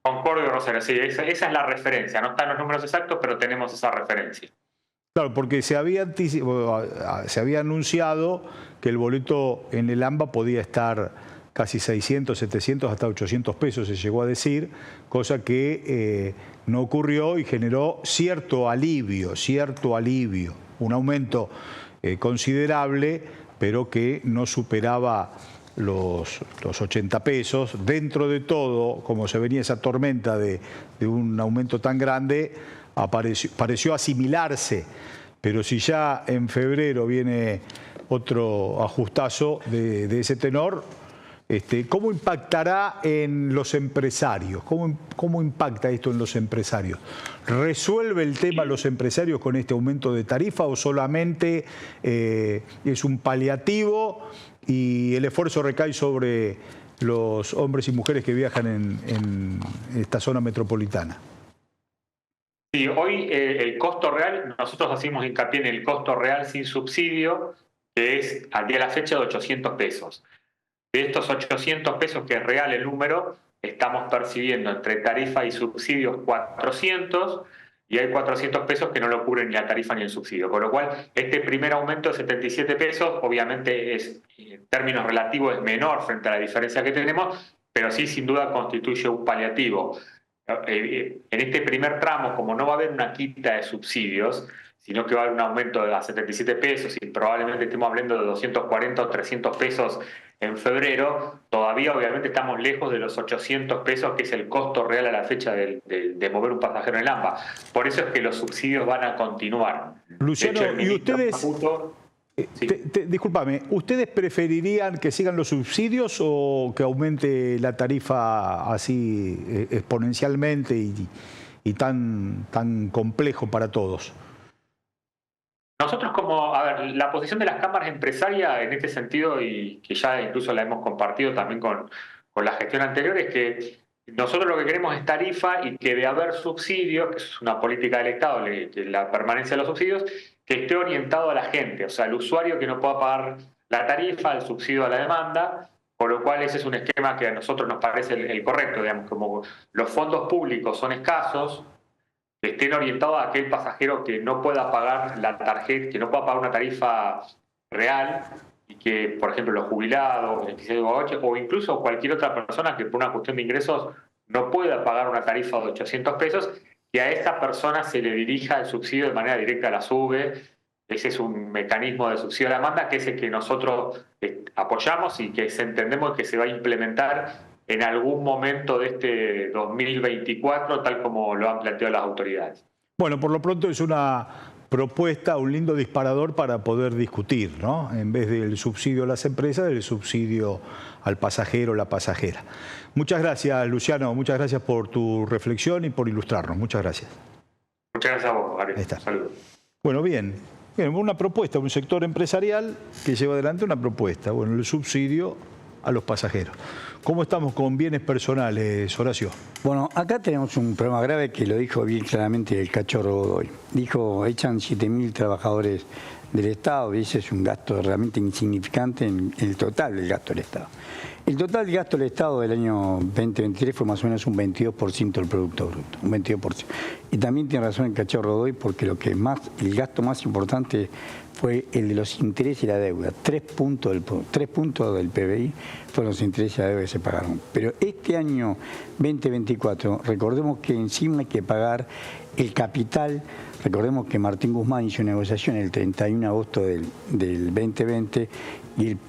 Con Córdoba y Rosario, sí, esa es la referencia. No están los números exactos, pero tenemos esa referencia. Claro, porque se había anunciado que el boleto en el AMBA podía estar casi 600, 700, hasta 800 pesos, se llegó a decir, cosa que no ocurrió y generó cierto alivio, un aumento considerable, pero que no superaba los 80 pesos. Dentro de todo, como se venía esa tormenta de un aumento tan grande, pareció asimilarse, pero si ya en febrero viene otro ajustazo de ese tenor, ¿cómo impactará en los empresarios? ¿Cómo impacta esto en los empresarios? ¿Resuelve el tema los empresarios con este aumento de tarifa o solamente es un paliativo y el esfuerzo recae sobre los hombres y mujeres que viajan en esta zona metropolitana? Sí, hoy el costo real, nosotros hacemos hincapié en el costo real sin subsidio, que es al día de la fecha de 800 pesos. De estos 800 pesos, que es real el número, estamos percibiendo entre tarifa y subsidios 400, y hay 400 pesos que no lo cubren ni la tarifa ni el subsidio. Con lo cual, este primer aumento de 77 pesos, obviamente en términos relativos es menor frente a la diferencia que tenemos, pero sí sin duda constituye un paliativo. En este primer tramo, como no va a haber una quita de subsidios, sino que va a haber un aumento de a 77 pesos y probablemente estemos hablando de 240 o 300 pesos en febrero, todavía obviamente estamos lejos de los 800 pesos, que es el costo real a la fecha de mover un pasajero en el AMBA. Por eso es que los subsidios van a continuar. Luciano, de hecho, ¿y ustedes... Sí. Discúlpame, ¿ustedes preferirían que sigan los subsidios o que aumente la tarifa así exponencialmente y tan complejo para todos? Nosotros la posición de las cámaras empresarias en este sentido, y que ya incluso la hemos compartido también con la gestión anterior, es que nosotros lo que queremos es tarifa y que de haber subsidios, que es una política del Estado, la permanencia de los subsidios, que esté orientado a la gente, o sea, al usuario que no pueda pagar la tarifa, el subsidio a la demanda, por lo cual ese es un esquema que a nosotros nos parece el correcto, digamos, como los fondos públicos son escasos, que estén orientados a aquel pasajero que no pueda pagar la tarjeta, que no pueda pagar una tarifa real, y que, por ejemplo, los jubilados, beneficiarios o incluso cualquier otra persona que por una cuestión de ingresos no pueda pagar una tarifa de 800 pesos, que a esa persona se le dirija el subsidio de manera directa a la SUBE. Ese es un mecanismo de subsidio a la demanda que es el que nosotros apoyamos y que entendemos que se va a implementar en algún momento de este 2024, tal como lo han planteado las autoridades. Bueno, por lo pronto es una propuesta, un lindo disparador para poder discutir, ¿no? En vez del subsidio a las empresas, el subsidio al pasajero o la pasajera. Muchas gracias, Luciano, muchas gracias por tu reflexión y por ilustrarnos. Muchas gracias. Muchas gracias a vos, Gabriel. Saludos. Bueno, bien, una propuesta, un sector empresarial que lleva adelante una propuesta, bueno, el subsidio a los pasajeros. ¿Cómo estamos con bienes personales, Horacio? Bueno, acá tenemos un problema grave que lo dijo bien claramente el Cachorro Godoy. Dijo, echan 7.000 trabajadores del Estado y ese es un gasto realmente insignificante en el total del gasto del Estado. El total del gasto del Estado del año 2023 fue más o menos un 22% del Producto Bruto, un 22%. Y también tiene razón el Cachorro Godoy porque el gasto más importante fue el de los intereses y la deuda. 3 puntos del PBI fueron los intereses y la deuda que se pagaron. Pero este año 2024, recordemos que encima hay que pagar el capital. Recordemos que Martín Guzmán hizo una negociación el 31 de agosto del 2020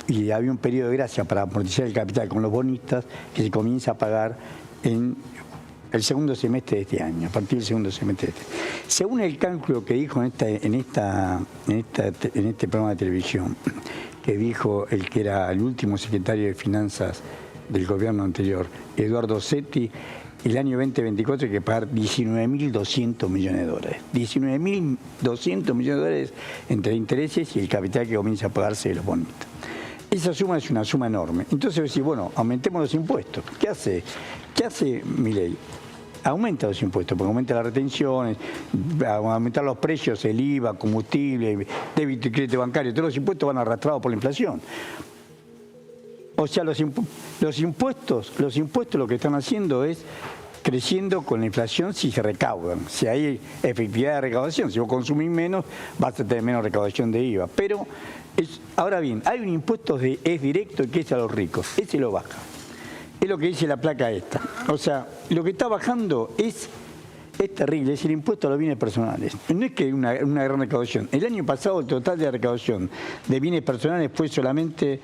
y había un periodo de gracia para amortizar el capital con los bonistas que se comienza a pagar en el segundo semestre de este año, a partir del segundo semestre de este año. Según el cálculo que dijo en este programa de televisión, que dijo el que era el último secretario de Finanzas del gobierno anterior, Eduardo Setti, el año 2024 hay que pagar 19.200 millones de dólares. 19.200 millones de dólares entre intereses y el capital que comienza a pagarse de los bonistas. Esa suma es una suma enorme. Entonces decir, bueno, aumentemos los impuestos. ¿Qué hace Milei? aumenta los impuestos, porque aumenta las retenciones, aumentar los precios, el IVA, combustible, débito y crédito bancario, todos los impuestos van arrastrados por la inflación. O sea, los impuestos lo que están haciendo es creciendo con la inflación si se recaudan, si hay efectividad de recaudación. Si vos consumís menos, vas a tener menos recaudación de IVA. Pero, ahora bien, hay un impuesto es directo que es a los ricos, ese lo baja. Es lo que dice la placa esta. O sea, lo que está bajando es terrible, es el impuesto a los bienes personales. No es que hay una gran recaudación. El año pasado el total de recaudación de bienes personales fue solamente...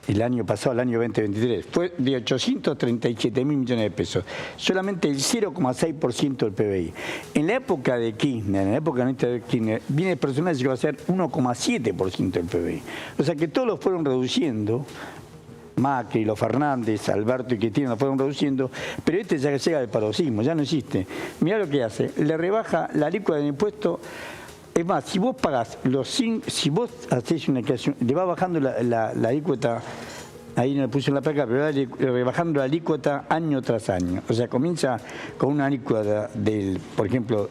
El año pasado, el año 2023, fue de 837.000 millones de pesos, solamente el 0,6% del PBI. En la época de Kirchner, bienes personales llegó a ser 1,7% del PBI. O sea que todos los fueron reduciendo, Macri, los Fernández, Alberto y Cristina lo fueron reduciendo, pero este ya llega al paroxismo, ya no existe. Mirá lo que hace, le rebaja la alícuota del impuesto. Es más, si vos pagás si vos hacés una declaración, le va bajando la alícuota, ahí no le puse en la placa, pero va rebajando la alícuota año tras año. O sea, comienza con una alícuota por ejemplo,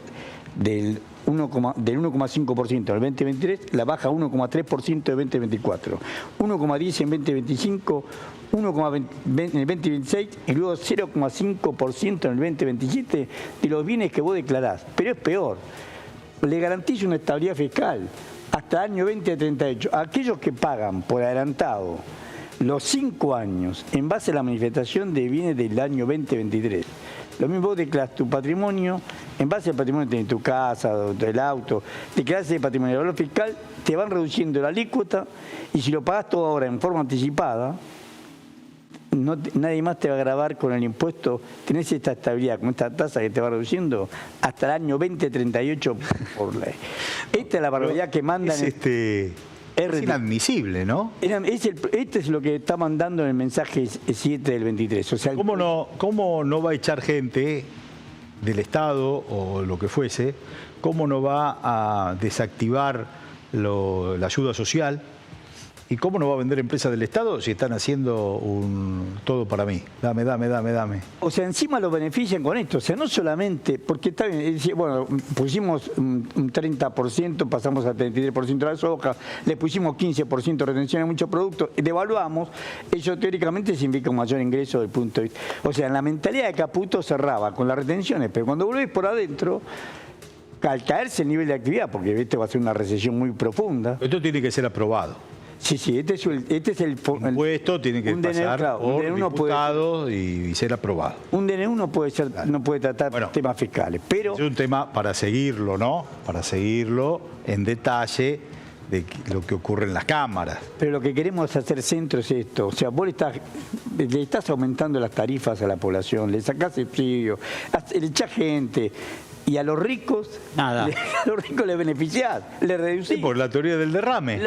del 1,5% en el 2023, la baja a 1,3% en el 2024, 1,10% en el 2025, 1,20% en el 2026 y luego 0,5% en el 2027 de los bienes que vos declarás. Pero es peor. Le garantiza una estabilidad fiscal hasta el año 2038. Aquellos que pagan por adelantado los 5 años en base a la manifestación de bienes del año 2023. Lo mismo vos declarás tu patrimonio, en base al patrimonio de tu casa, del auto, declarás ese patrimonio. El valor fiscal te van reduciendo la alícuota y si lo pagás todo ahora en forma anticipada, nadie más te va a gravar con el impuesto. Tenés esta estabilidad, con esta tasa que te va reduciendo hasta el año 2038 por ley. Esta es la barbaridad que mandan. Es inadmisible, ¿no? Este es lo que está mandando en el mensaje 7 del 23. O sea, ¿Cómo no va a echar gente del Estado o lo que fuese? ¿Cómo no va a desactivar la ayuda social? ¿Y cómo no va a vender empresas del Estado si están haciendo todo para mí? Dame. O sea, encima lo benefician con esto. O sea, no solamente, porque está bien, bueno, pusimos un 30%, pasamos al 33% de la soja, le pusimos 15% de retención en muchos productos, devaluamos, eso teóricamente significa un mayor ingreso del punto de vista. O sea, en la mentalidad de Caputo cerraba con las retenciones, pero cuando volvés por adentro, al caerse el nivel de actividad, porque este va a ser una recesión muy profunda. Esto tiene que ser aprobado. Sí, este es el impuesto tiene que pasar por diputados y ser aprobado. Un DNU no puede tratar temas fiscales, pero es un tema para seguirlo, ¿no? Para seguirlo en detalle de lo que ocurre en las cámaras. Pero lo que queremos hacer centro es esto, o sea, vos le estás aumentando las tarifas a la población, le sacás subsidio, le echás gente. Y a los ricos, nada. A los ricos les beneficiás, les reducís. Sí, por la teoría del derrame.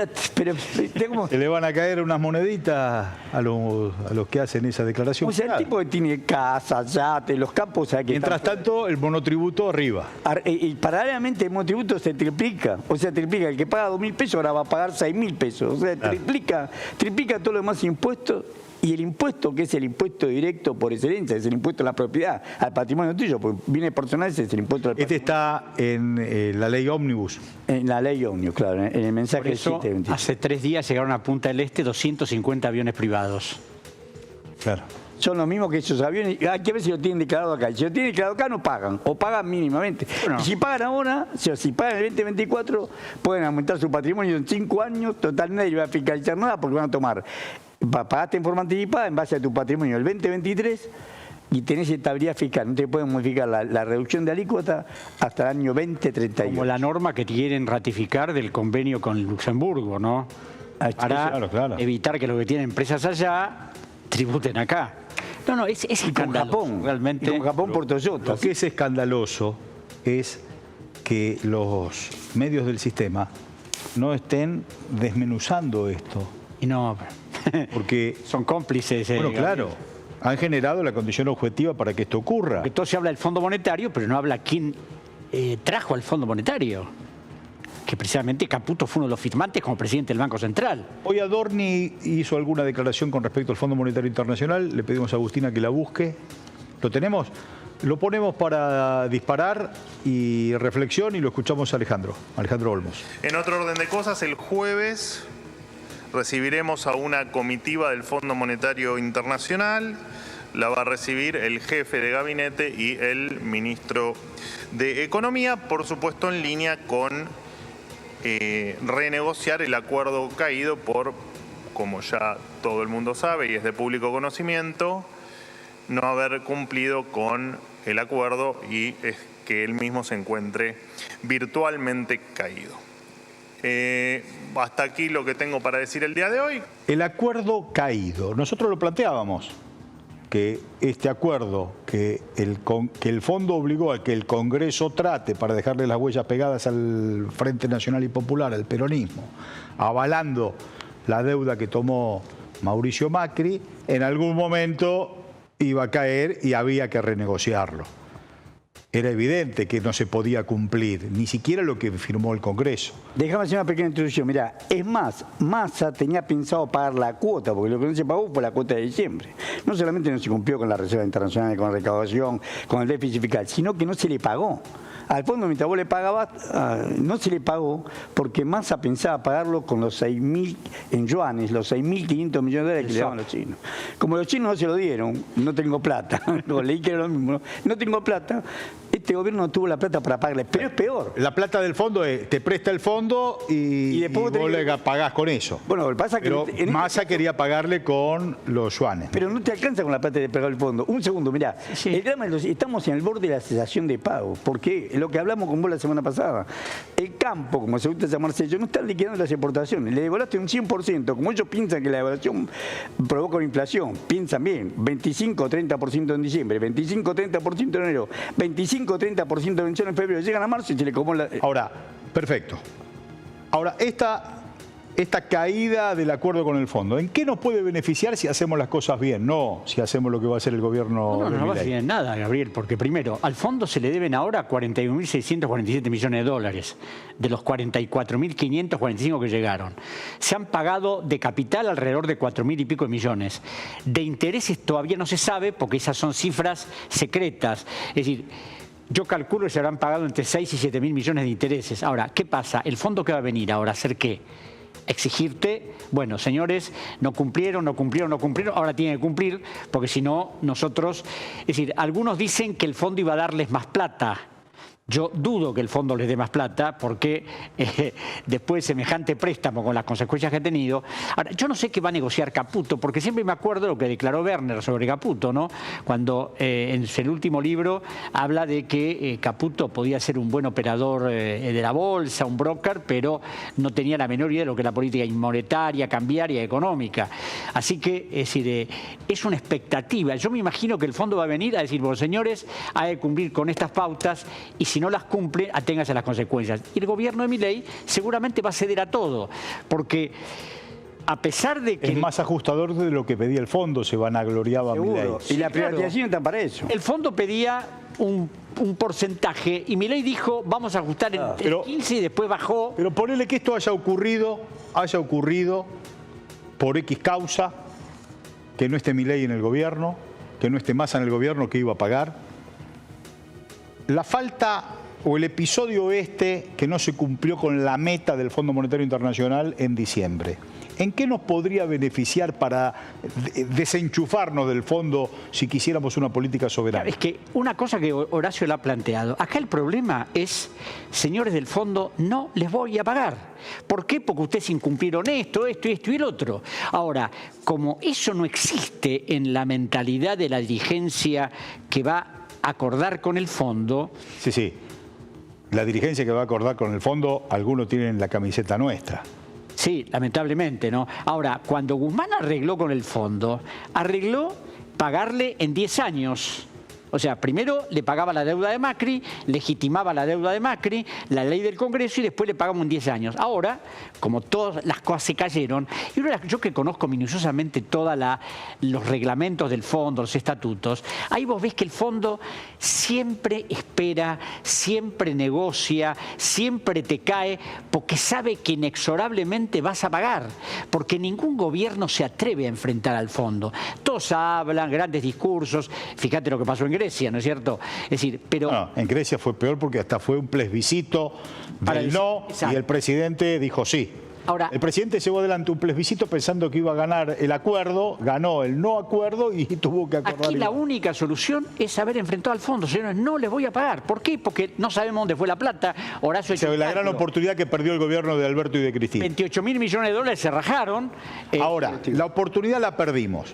Se le van a caer unas moneditas a los que hacen esa declaración. O sea, el tipo que tiene casa, yate, los campos... O sea, que mientras tanto, el monotributo arriba. Y paralelamente el monotributo se triplica. O sea, triplica. El que paga 2.000 pesos ahora va a pagar 6.000 pesos. O sea, triplica todo lo demás impuestos. Y el impuesto, que es el impuesto directo por excelencia, es el impuesto a la propiedad, al patrimonio tuyo, porque bienes personales es el impuesto al patrimonio. Este está en la ley ómnibus. En la ley ómnivus, claro, en el mensaje por eso, 720. hace 3 días llegaron a Punta del Este 250 aviones privados. Claro. Son los mismos que esos aviones. Hay que ver si lo tienen declarado acá. Si lo tienen declarado acá, no pagan. O pagan mínimamente. Bueno. Y si pagan ahora, si pagan el 2024, pueden aumentar su patrimonio en 5 años. Total, nadie va a fiscalizar nada porque van a tomar. Pagaste en forma anticipada en base a tu patrimonio el 2023 y tenés estabilidad fiscal. No te pueden modificar la reducción de alícuota hasta el año 2031. Como la norma que quieren ratificar del convenio con Luxemburgo, ¿no? Para evitar que los que tienen empresas allá tributen acá. No, es escandaloso. Con Japón, realmente. Y con Japón por Toyota. Lo que es escandaloso es que los medios del sistema no estén desmenuzando esto. Y no, porque son cómplices. Bueno, claro, han generado la condición objetiva para que esto ocurra. Porque todo se habla del Fondo Monetario, pero no habla quién trajo al Fondo Monetario. Que precisamente Caputo fue uno de los firmantes como presidente del Banco Central. Hoy Adorni hizo alguna declaración con respecto al Fondo Monetario Internacional. Le pedimos a Agustina que la busque. ¿Lo tenemos? Lo ponemos para disparar y reflexión y lo escuchamos a Alejandro Olmos. En otro orden de cosas, el jueves recibiremos a una comitiva del Fondo Monetario Internacional. La va a recibir el jefe de gabinete y el ministro de Economía, por supuesto en línea con renegociar el acuerdo caído por, como ya todo el mundo sabe y es de público conocimiento, no haber cumplido con el acuerdo y es que él mismo se encuentre virtualmente caído. Hasta aquí lo que tengo para decir el día de hoy. El acuerdo caído. Nosotros lo planteábamos, que este acuerdo que el Fondo obligó a que el Congreso trate para dejarle las huellas pegadas al Frente Nacional y Popular, al peronismo, avalando la deuda que tomó Mauricio Macri, en algún momento iba a caer y había que renegociarlo. Era evidente que no se podía cumplir, ni siquiera lo que firmó el Congreso. Déjame hacer una pequeña introducción. Mirá, es más, Massa tenía pensado pagar la cuota, porque lo que no se pagó fue la cuota de diciembre. No solamente no se cumplió con la Reserva Internacional, con la recaudación, con el déficit fiscal, sino que no se le pagó. Al fondo, mientras vos le pagabas, no se le pagó porque Massa pensaba pagarlo con los 6.000 en yuanes, los 6.500 millones de dólares que le daban los chinos. Como los chinos no se lo dieron, no tengo plata, leí que era lo mismo, no tengo plata, este gobierno no tuvo la plata para pagarle, pero es peor. La plata del fondo te presta el fondo y vos le pagás con eso. Bueno, lo que pasa es que... Pero Massa quería pagarle con los yuanes. Pero no te alcanza con la plata de pagar el fondo. Un segundo, mirá, sí. El drama es estamos en el borde de la cesación de pago. ¿Por qué? Lo que hablamos con vos la semana pasada. El campo, como se gusta llamarse ellos, no están liquidando las exportaciones. Le devaluaste un 100%. Como ellos piensan que la devaluación provoca una inflación, piensan bien, 25-30% en diciembre, 25-30% en enero, 25-30% de vención en febrero, llegan a marzo y se le como la... Ahora, perfecto. Ahora, esta caída del acuerdo con el fondo, ¿en qué nos puede beneficiar si hacemos las cosas bien? No si hacemos lo que va a hacer el gobierno. No va a hacer en nada, Gabriel, porque primero, al fondo se le deben ahora 41.647 millones de dólares, de los 44.545 que llegaron. Se han pagado de capital alrededor de 4.000 y pico de millones. De intereses todavía no se sabe, porque esas son cifras secretas. Es decir, yo calculo que se habrán pagado entre 6 y 7 mil millones de intereses. Ahora, ¿qué pasa? ¿El fondo qué va a venir ahora? ¿A hacer qué? Exigirte, bueno, señores, no cumplieron, ahora tienen que cumplir, porque si no, nosotros... Es decir, algunos dicen que el fondo iba a darles más plata. Yo dudo que el fondo les dé más plata porque después de semejante préstamo con las consecuencias que ha tenido. Ahora, yo no sé qué va a negociar Caputo, porque siempre me acuerdo de lo que declaró Werner sobre Caputo, ¿no? Cuando en el último libro habla de que Caputo podía ser un buen operador de la bolsa, un broker, pero no tenía la menor idea de lo que es la política monetaria, cambiaria, económica. Así que, es decir, es una expectativa. Yo me imagino que el fondo va a venir a decir, bueno, señores, hay que cumplir con estas pautas y si no las cumple, aténgase a las consecuencias. Y el gobierno de Milei seguramente va a ceder a todo, porque a pesar de que... Es más ajustador de lo que pedía el fondo, se vanagloriaba Milei. Y la privatización está para eso. El fondo pedía un porcentaje y Milei dijo, vamos a ajustar el 15 y después bajó. Pero ponele que esto haya ocurrido por X causa, que no esté Milei en el gobierno, que no esté Massa en el gobierno, que iba a pagar. La falta o el episodio que no se cumplió con la meta del Fondo Monetario Internacional en diciembre, ¿en qué nos podría beneficiar para desenchufarnos del fondo si quisiéramos una política soberana? Es que una cosa que Horacio le ha planteado, acá el problema es, señores del fondo, no les voy a pagar. ¿Por qué? Porque ustedes incumplieron esto y el otro. Ahora, como eso no existe en la mentalidad de la dirigencia que va a acordar con el fondo... Sí. La dirigencia que va a acordar con el fondo, algunos tienen la camiseta nuestra. Sí, lamentablemente, ¿no? Ahora, cuando Guzmán arregló con el fondo, arregló pagarle en 10 años. O sea, primero le pagaba la deuda de Macri, legitimaba la deuda de Macri, la ley del Congreso y después le pagamos en 10 años. Ahora, como todas las cosas se cayeron, y yo que conozco minuciosamente todos los reglamentos del fondo, los estatutos, ahí vos ves que el fondo siempre espera, siempre negocia, siempre te cae, porque sabe que inexorablemente vas a pagar, porque ningún gobierno se atreve a enfrentar al fondo. Todos hablan, grandes discursos, fíjate lo que pasó en Grecia, ¿no es cierto? Es decir, pero... No, en Grecia fue peor porque hasta fue un plebiscito del no y el presidente dijo sí. Ahora, el presidente llevó adelante un plebiscito pensando que iba a ganar el acuerdo, ganó el no acuerdo y tuvo que acordar. Aquí la única solución es haber enfrentado al fondo. Señores, no les voy a pagar. ¿Por qué? Porque no sabemos dónde fue la plata. Horacio la gran oportunidad que perdió el gobierno de Alberto y de Cristina. 28.000 millones de dólares se rajaron. Ahora, la oportunidad la perdimos.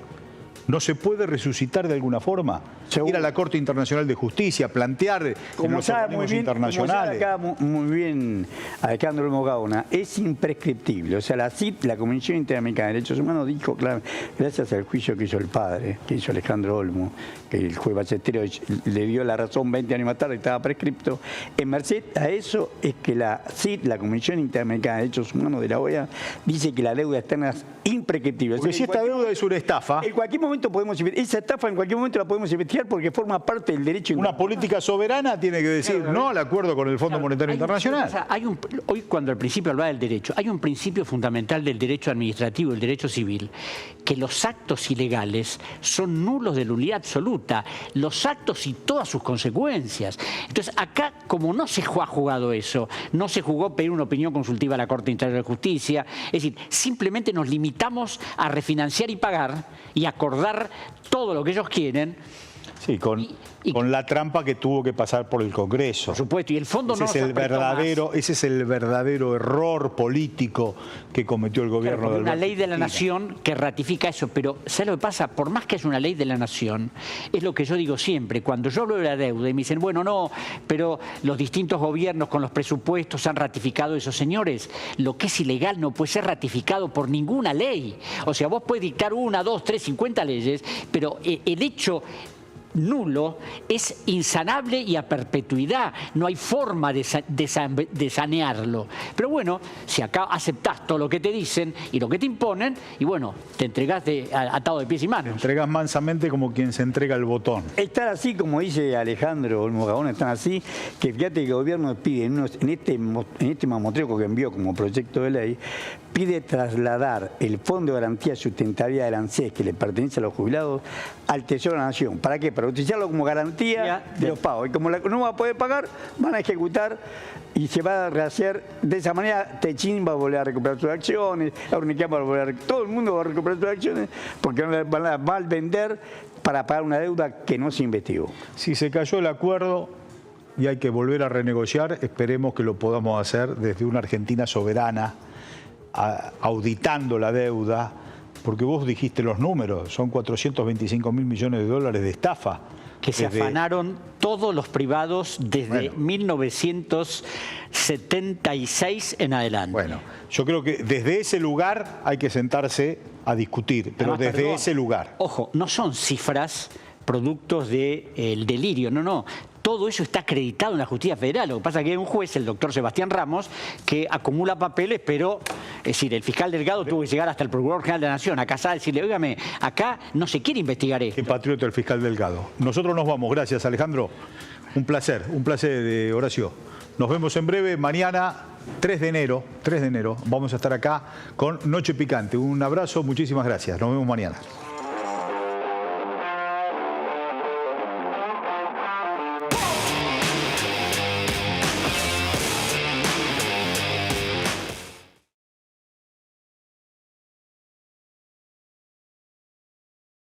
¿No se puede resucitar de alguna forma? Seguro. Ir a la Corte Internacional de Justicia, plantear como los sabe organismos internacionales. Como sabe acá muy bien Alejandro Olmo Gaona, es imprescriptible. O sea, la CIT, la Comisión Interamericana de Derechos Humanos, dijo, claro, gracias al juicio que hizo el padre, que hizo Alejandro Olmo, que el juez Ballesteros le dio la razón 20 años más tarde y estaba prescripto, en merced a eso es que la CIT, la Comisión Interamericana de Derechos Humanos de la OEA, dice que la deuda externa es imprescriptible. Porque si esta deuda es una estafa... En cualquier momento podemos investigar, esa estafa en cualquier momento la podemos investigar porque forma parte del derecho internacional. Una política soberana tiene que decir no al acuerdo con el Fondo Monetario Internacional. Hoy cuando al principio hablaba del derecho, hay un principio fundamental del derecho administrativo, el derecho civil, que los actos ilegales son nulos de nulidad absoluta, los actos y todas sus consecuencias. Entonces acá, como no se ha jugado eso, no se jugó pedir una opinión consultiva a la Corte Internacional de Justicia, es decir, simplemente nos limitamos a refinanciar y pagar y acordar todo lo que ellos quieren. Sí, con la trampa que tuvo que pasar por el Congreso. Por supuesto, y el fondo no ese es el verdadero error político que cometió el gobierno de Alberto. Una ley de la nación que ratifica eso, pero ¿sabes lo que pasa? Por más que haya una ley de la nación, es lo que yo digo siempre, cuando yo hablo de la deuda y me dicen, bueno, no, pero los distintos gobiernos con los presupuestos han ratificado eso. Señores, lo que es ilegal no puede ser ratificado por ninguna ley. O sea, vos puedes dictar 1, 2, 3, 50 leyes, pero el hecho nulo es insanable y a perpetuidad. No hay forma de sanearlo. Pero bueno, si acá aceptás todo lo que te dicen y lo que te imponen, y bueno, te entregás atado de pies y manos. Te entregas mansamente como quien se entrega el botón. Estar así, como dice Alejandro Olmo Gaona, están así, que fíjate que el gobierno pide, en este mamotreco que envió como proyecto de ley, pide trasladar el Fondo de Garantía y Sustentabilidad del ANSES, que le pertenece a los jubilados, al Tesoro de la Nación. ¿Para qué? Para utilizarlo como garantía de los pagos. Y como no va a poder pagar, van a ejecutar y se va a rehacer. De esa manera, Techín va a volver a recuperar sus acciones, Urniquian va a volver a... Todo el mundo va a recuperar sus acciones porque van a mal vender para pagar una deuda que no se investigó. Si se cayó el acuerdo y hay que volver a renegociar, esperemos que lo podamos hacer desde una Argentina soberana, auditando la deuda, porque vos dijiste los números, son 425.000 millones de dólares de estafa. Que se afanaron todos los privados desde 1976 en adelante. Bueno, yo creo que desde ese lugar hay que sentarse a discutir, pero además, desde ese lugar. Ojo, no son cifras productos del delirio, no. Todo eso está acreditado en la justicia federal. Lo que pasa es que hay un juez, el doctor Sebastián Ramos, que acumula papeles, pero, es decir, el fiscal Delgado tuvo que llegar hasta el Procurador General de la Nación a casa a decirle, óigame, acá no se quiere investigar esto. Qué patriota el fiscal Delgado. Nosotros nos vamos. Gracias, Alejandro. Un placer, Horacio. Nos vemos en breve, mañana 3 de enero, vamos a estar acá con Noche Picante. Un abrazo, muchísimas gracias. Nos vemos mañana.